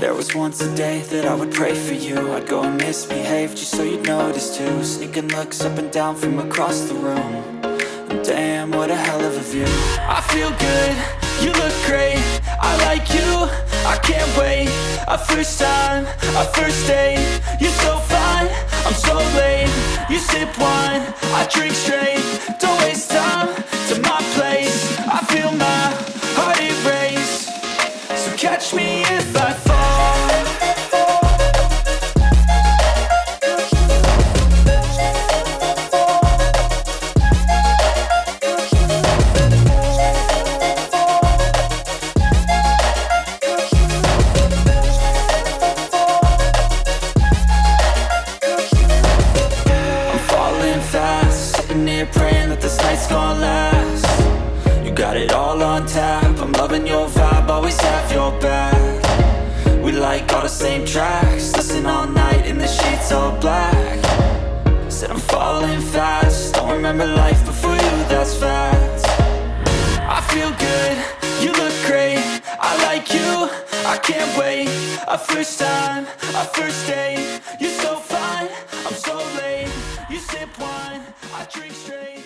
There was once a day that I would pray for you. I'd go and misbehave just so you'd notice too. Sneaking looks up and down from across the room. And damn, what a hell of a view. I feel good, you look great, I like you, I can't wait. A first time, a first date. You're so fine, I'm so late. You sip wine, I drink straight. Don't waste time to my place. I feel my heart erase. So catch me if I fall. Praying that this night's gonna last. You got it all on tap, I'm loving your vibe, always have your back. We like all the same tracks, listen all night in the sheets all black. Said I'm falling fast, don't remember life before you, that's fact. I feel good, you look great, I like you, I can't wait. A first time, a first date. You're so fine, I'm so late. You sip wine, I drink straight.